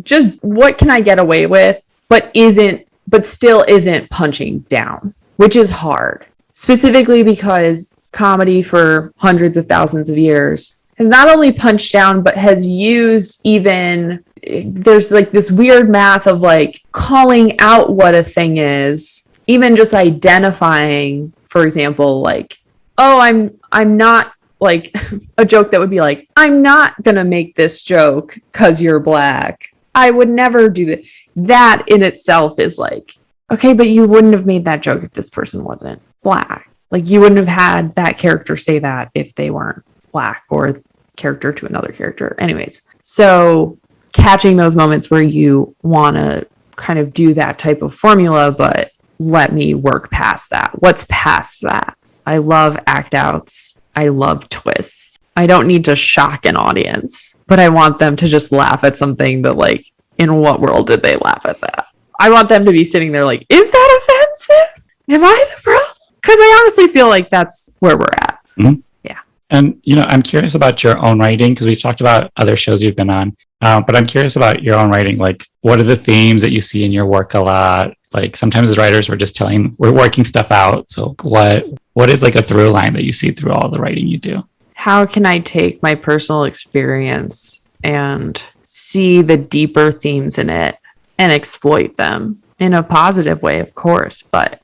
Just what can I get away with, but still isn't punching down, which is hard. Specifically because comedy for hundreds of thousands of years has not only punched down, but has used there's like this weird math of like calling out what a thing is, even just identifying, for example, like, oh, I'm not, like a joke that would be like, I'm not going to make this joke because you're black. I would never do that. That in itself is like, okay, but you wouldn't have made that joke if this person wasn't black. Like, you wouldn't have had that character say that if they weren't black, or character to another character. Anyways, so catching those moments where you want to kind of do that type of formula, but let me work past that. What's past that? I love act outs. I love twists. I don't need to shock an audience, but I want them to just laugh at something that, like, in what world did they laugh at that? I want them to be sitting there like, is that offensive? Am I the problem? Because I honestly feel like that's where we're at. Mm-hmm. Yeah. And, I'm curious about your own writing, because we've talked about other shows you've been on, but I'm curious about your own writing. Like, what are the themes that you see in your work a lot? Like, sometimes as writers, we're working stuff out. So what is like a through line that you see through all the writing you do? How can I take my personal experience and see the deeper themes in it and exploit them in a positive way, of course. But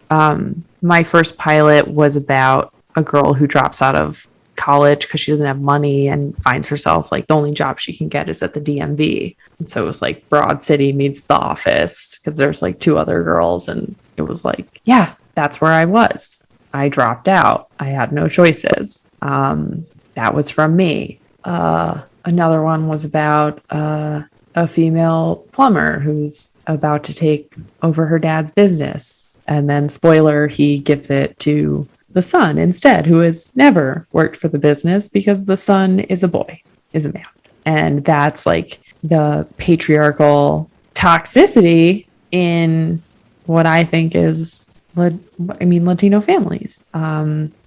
my first pilot was about a girl who drops out of college because she doesn't have money and finds herself like the only job she can get is at the DMV. And so it was like Broad City meets The Office, because there's like two other girls, and it was like, yeah, that's where I was. I dropped out. I had no choices. That was from me. Another one was about a female plumber who's about to take over her dad's business. And then, spoiler, he gives it to the son instead, who has never worked for the business because the son is a boy, is a man. And that's like the patriarchal toxicity in what I think is, Latino families.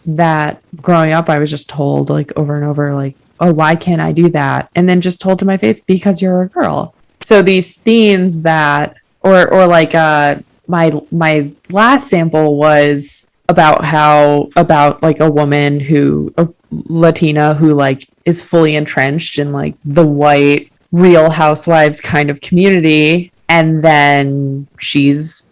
That growing up, I was just told like over and over, like, oh, why can't I do that? And then just told to my face, because you're a girl. So these themes that, or like my last sample was about like a woman a Latina who like is fully entrenched in like the white Real Housewives kind of community, and then she's,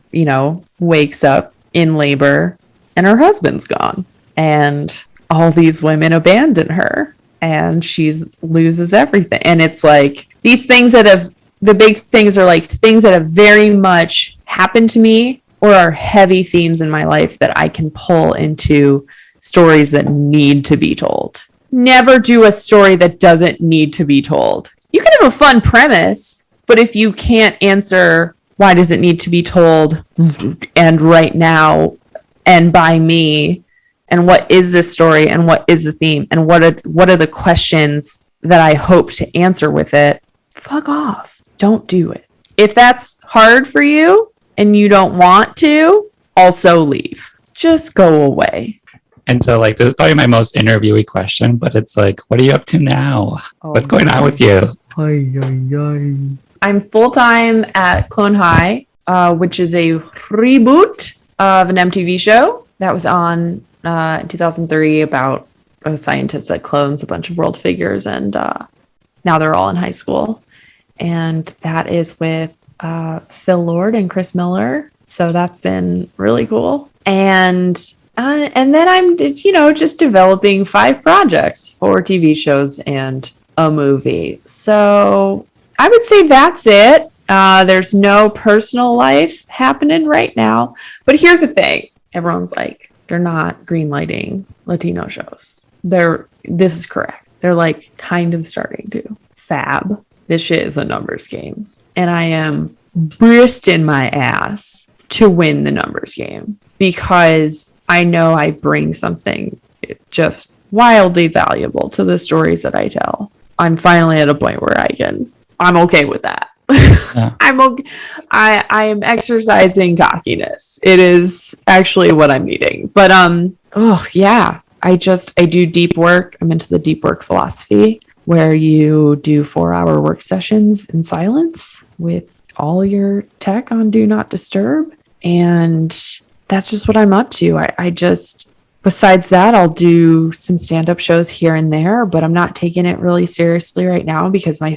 wakes up in labor and her husband's gone, and all these women abandon her, and she loses everything. And it's like these things the big things are like things that have very much happened to me or are heavy themes in my life that I can pull into stories that need to be told. Never do a story that doesn't need to be told. You can have a fun premise, but if you can't answer why does it need to be told and right now and by me, and what is this story and what is the theme and what are the questions that I hope to answer with it, fuck off. Don't do it. If that's hard for you and you don't want to, also leave. Just go away. And so like this is probably my most interviewee question, but it's like, what are you up to now? What's going on with you? I'm full-time at Clone High, which is a reboot of an MTV show that was on in 2003 about a scientist that clones a bunch of world figures, and now they're all in high school. And that is with Phil Lord and Chris Miller. So that's been really cool. And then I'm, just developing 5 projects, 4 TV shows and a movie. So I would say that's it. There's no personal life happening right now. But here's the thing. Everyone's like, they're not greenlighting Latino shows. This is correct. They're like kind of starting to. Fab. This shit is a numbers game. And I am bursting my ass to win the numbers game because I know I bring something just wildly valuable to the stories that I tell. I'm finally at a point where I'm okay with that. Yeah. I'm okay. I am exercising cockiness. It is actually what I'm needing. But I do deep work. I'm into the deep work philosophy where you do 4-hour work sessions in silence with all your tech on do not disturb. And that's just what I'm up to. Besides that, I'll do some stand-up shows here and there, but I'm not taking it really seriously right now because my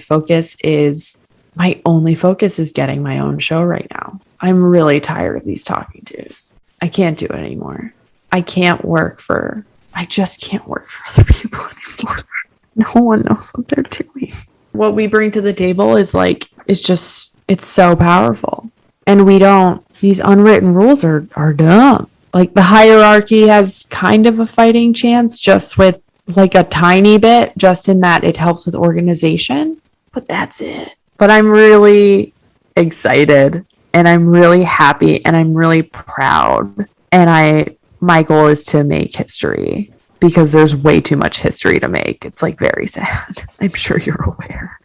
only focus is getting my own show right now. I'm really tired of these talking tos. I can't do it anymore. I just can't work for other people anymore. No one knows what they're doing. What we bring to the table is it's so powerful. And these unwritten rules are dumb. Like the hierarchy has kind of a fighting chance just with like a tiny bit, just in that it helps with organization, but that's it. But I'm really excited and I'm really happy and I'm really proud. And my goal is to make history because there's way too much history to make. It's like very sad. I'm sure you're aware.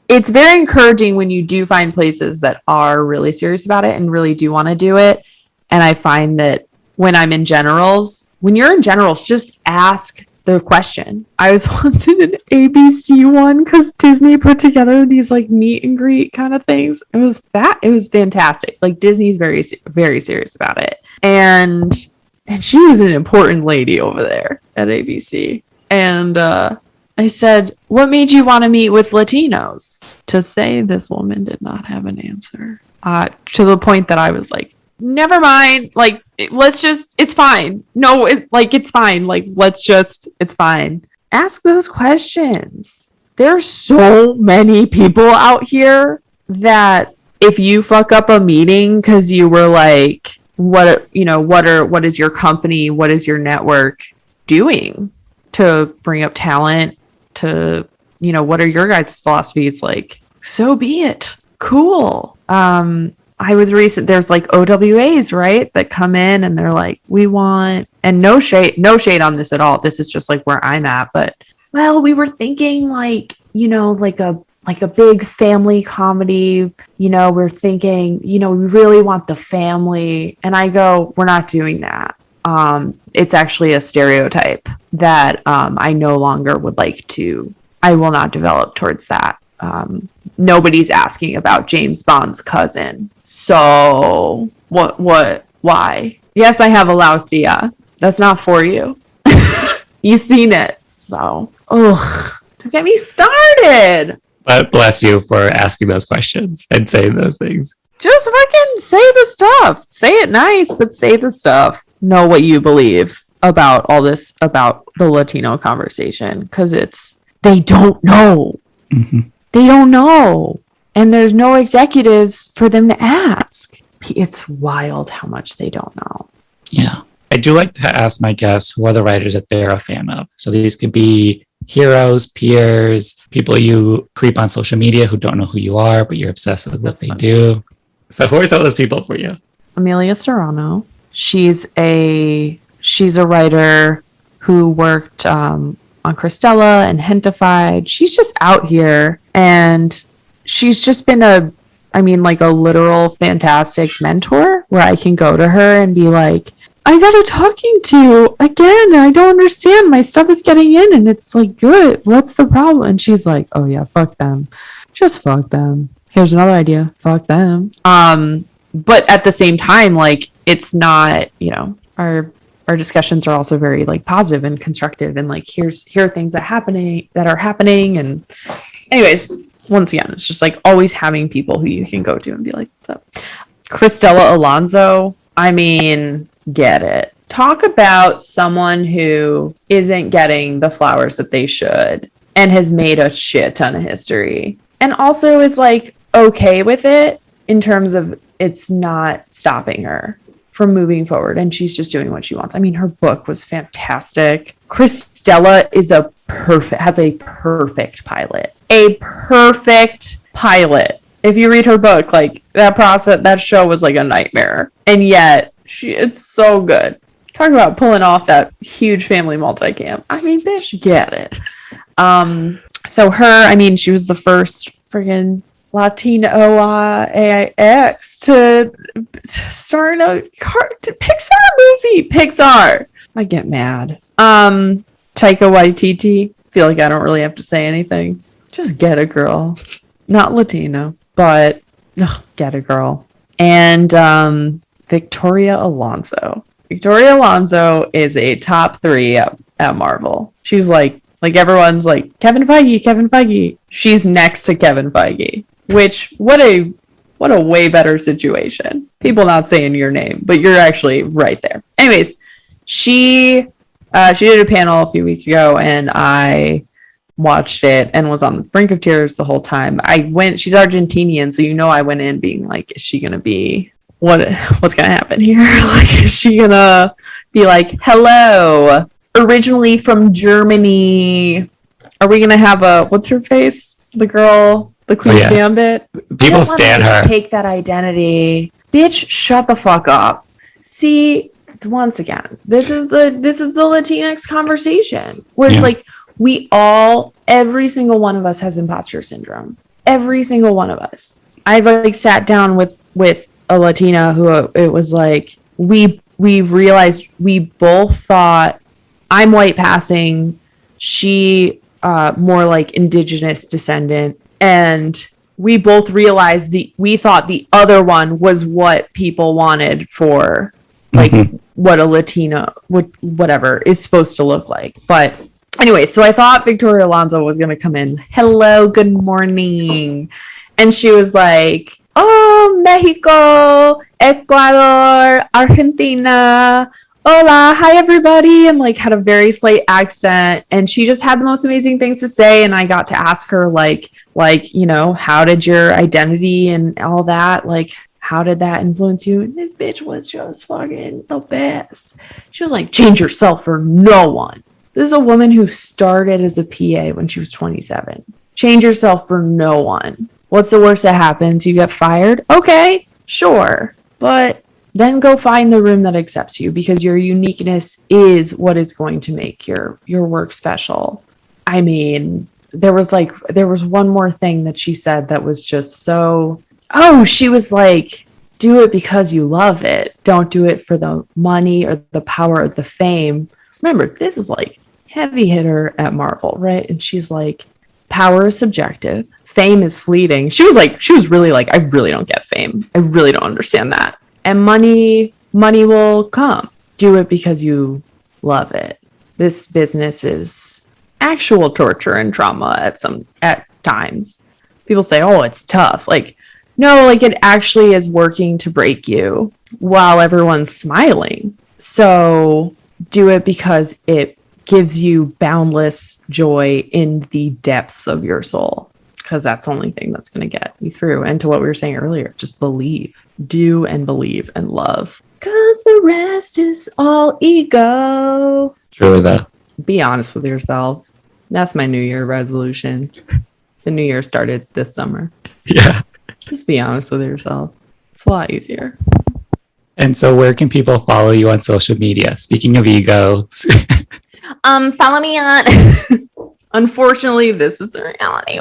It's very encouraging when you do find places that are really serious about it and really do want to do it. And I find that when you're in generals, just ask the question. I was once in an ABC one because Disney put together these like meet and greet kind of things. It was fantastic. Like Disney's very, very serious about it. And she was an important lady over there at ABC. And I said, what made you want to meet with Latinos? To say this woman did not have an answer. To the point that I was like, never mind. Like, it's fine. No, it's fine. Like, it's fine. Ask those questions. There's so many people out here that if you fuck up a meeting because you were like, what is your company? What is your network doing to bring up talent? To, what are your guys' philosophies? Like, so be it. Cool. There's like OWAs, right? That come in and they're like, we want, and no shade on this at all. This is just like where I'm at. But, well, we were thinking like a big family comedy, we're thinking, we really want the family. And I go, we're not doing that. It's actually a stereotype that I no longer would like to, I will not develop towards that. Nobody's asking about James Bond's cousin. So why? Yes, I have a Lautia. That's not for you. You've seen it. So, don't get me started. But bless you for asking those questions and saying those things. Just fucking say the stuff. Say it nice, but say the stuff. Know what you believe about all this, about the Latino conversation, because they don't know. Mm-hmm. They don't know. And there's no executives for them to ask. It's wild how much they don't know. Yeah. I do like to ask my guests who are the writers that they're a fan of. So these could be heroes, peers, people you creep on social media who don't know who you are, but you're obsessed with what they do. So who are some of those people for you? Amelia Serrano. She's a writer who worked on Christella and Hentified. She's just out here, and she's just been a literal fantastic mentor where I can go to her and be like, I got a talking to again. I don't understand. My stuff is getting in and it's like, good. What's the problem? And she's like, oh yeah, fuck them. Just fuck them. Here's another idea. Fuck them. But at the same time, like, it's not, our discussions are also very like positive and constructive, and like, here are things that are happening. And anyways, once again, it's just like always having people who you can go to and be like, what's up? Christella Alonso, get it. Talk about someone who isn't getting the flowers that they should and has made a shit ton of history. And also is like okay with it in terms of it's not stopping her from moving forward, and she's just doing what she wants. Her book was fantastic. Christella has a perfect pilot. A perfect pilot. If you read her book, like, that show was like a nightmare. And yet it's so good. Talk about pulling off that huge family multicam. Bitch, get it. So her, she was the first friggin' Latino AIX to star in a Pixar movie. Pixar. I get mad. Taika Waititi. Feel like I don't really have to say anything. Just get a girl. Not Latino, but get a girl. And Victoria Alonso. Victoria Alonso is a top 3 at Marvel. She's like everyone's like, Kevin Feige. She's next to Kevin Feige, which what a way better situation. People not saying your name, but you're actually right there. Anyways, she did a panel a few weeks ago, and I watched it and was on the brink of tears the whole time. She's Argentinian, so I went in being like, is she gonna be what's gonna happen here? Like, is she gonna be like, hello, originally from Germany? Are we gonna have what's her face? The girl, the Queen's Gambit? People stand her. Take that identity. Bitch, shut the fuck up. See, once again, this is the LatinX conversation where it's like, every single one of us has imposter syndrome. Every single one of us. I've sat down with a Latina who it was like, we realized we both thought I'm white passing, she more like indigenous descendant, and we both realized we thought the other one was what people wanted for like what a Latina whatever is supposed to look like. But anyway, so I thought Victoria Alonso was going to come in. Hello, good morning. And she was like, oh, Mexico, Ecuador, Argentina. Hola, hi everybody. And had a very slight accent. And she just had the most amazing things to say. And I got to ask her how did your identity and all that, how did that influence you? And this bitch was just fucking the best. She was like, change yourself for no one. This is a woman who started as a PA when she was 27. Change yourself for no one. What's the worst that happens? You get fired? Okay, sure. But then go find the room that accepts you, because your uniqueness is what is going to make your work special. There was one more thing that she said that was just so... she was like, do it because you love it. Don't do it for the money or the power or the fame. Remember, this is heavy hitter at Marvel, right? And she's like, power is subjective. Fame is fleeting. She was really like, I really don't get fame. I really don't understand that. And money will come. Do it because you love it. This business is actual torture and trauma at times. People say, oh, it's tough. Like, no, like it actually is working to break you while everyone's smiling. So do it because it gives you boundless joy in the depths of your soul, because that's the only thing that's going to get you through. And to what we were saying earlier, just believe, do and believe and love, because the rest is all ego. Truly though. Be honest with yourself. That's my New Year resolution. The New Year started this summer. Yeah. Just be honest with yourself. It's a lot easier. And so where can people follow you on social media? Speaking of egos. Follow me on. Unfortunately, this is the reality.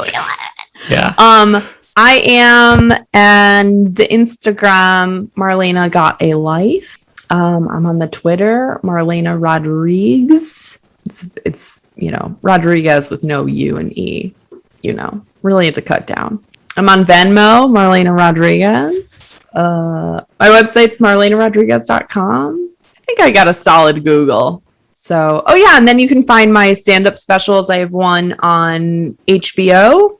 Yeah. I am and the Instagram Marlena got a life. I'm on the Twitter Marlena Rodriguez. It's Rodriguez with no U and E. Really had to cut down. I'm on Venmo, Marlena Rodriguez. My website's marlenarodriguez.com. I think I got a solid Google. So, and then you can find my stand-up specials. I have one on HBO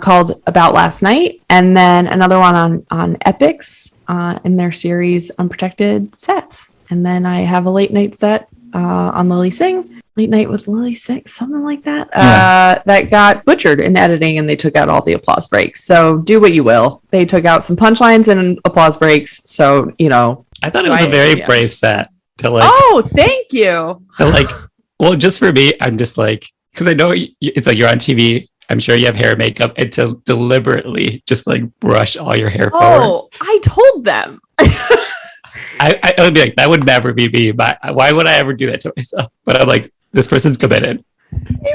called About Last Night, and then another one on Epics in their series Unprotected Sets. And then I have a late night set on Lily Singh. Late Night with Lily Singh, something like that. That got butchered in editing, and they took out all the applause breaks. So do what you will. They took out some punchlines and applause breaks. So, I thought it was a very brave set to Oh, thank you. Well, just for me, I'm just like, because I know it's like you're on TV. I'm sure you have hair and makeup, and to deliberately just like brush all your hair forward. Oh, I told them. I would be like, that would never be me. But why would I ever do that to myself? But I'm like, this person's committed. They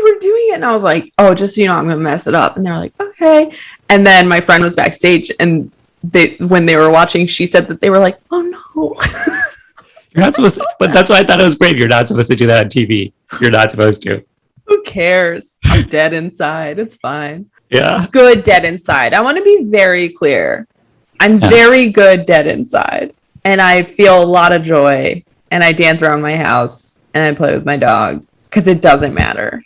were doing it, and I was like, oh, just so you know, I'm gonna mess it up. And they're like, okay. And then my friend was backstage, and when they were watching, she said that they were like, oh no. You're not supposed to, but that's why I thought it was brave. You're not supposed to do that on TV. You're not supposed to. Who cares? I'm dead inside. It's fine. Yeah. Good dead inside. I want to be very clear. I'm very good dead inside, and I feel a lot of joy, and I dance around my house, and I play with my dog, because it doesn't matter.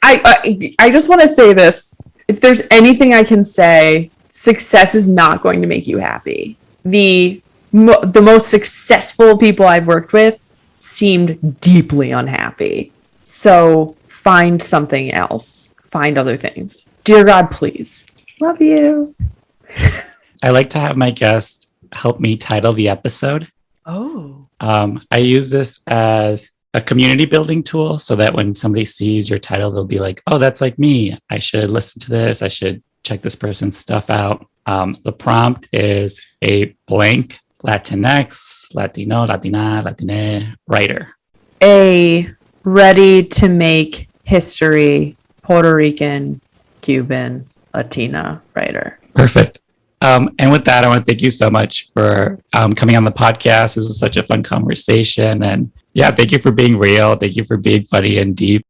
I just want to say this. If there's anything I can say, success is not going to make you happy. The most successful people I've worked with seemed deeply unhappy. So find something else. Find other things. Dear God, please. Love you. I like to have my guests help me title the episode. Oh. I use this as a community building tool, so that when somebody sees your title, they'll be like, oh, that's like me. I should listen to this. I should check this person's stuff out. The prompt is a blank LatinX, Latino, Latina, Latine writer. A ready to make history Puerto Rican, Cuban, Latina writer. Perfect. And with that, I want to thank you so much for coming on the podcast. This was such a fun conversation. And yeah, thank you for being real. Thank you for being funny and deep.